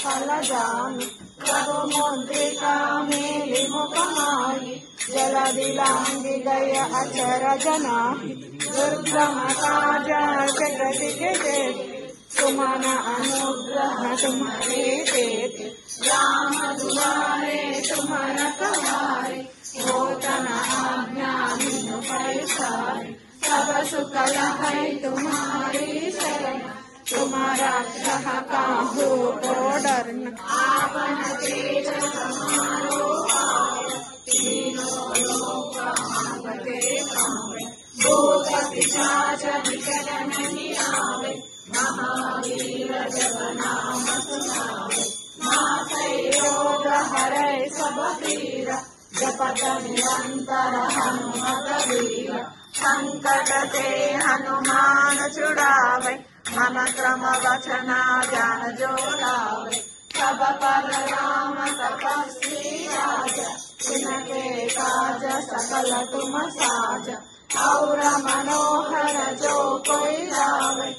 हल जामि प्रभु मुद्रिका मेलि मुखमाहि जलधि लांघि गय अचरज नाहि दुर्गम काज जगति के जेति तुमन अनुग्रह तुम्हारे तेति राम दुआरे तुम रखवारे होत न आज्ञा बिनु पैसारे सब सुख है तुम्हारी शरण तुम्हारा ग्रह काहू को डरना आपन तेज समारो पावे तीनों लोक आपते पावे भूत पिशाच निकट नहीं आवे महावीर जब नाम सुनावे नाथै रोग हरै सब पीरा जपत निरंतर हनुमत वीर संकट ते हनुमान छुड़ावे मन क्रम वचना ज्ञान जो लावे सब पर राम तपस्वी राजा जिनके काज सकल तुम साजा और मनोहर जो कोई लावे।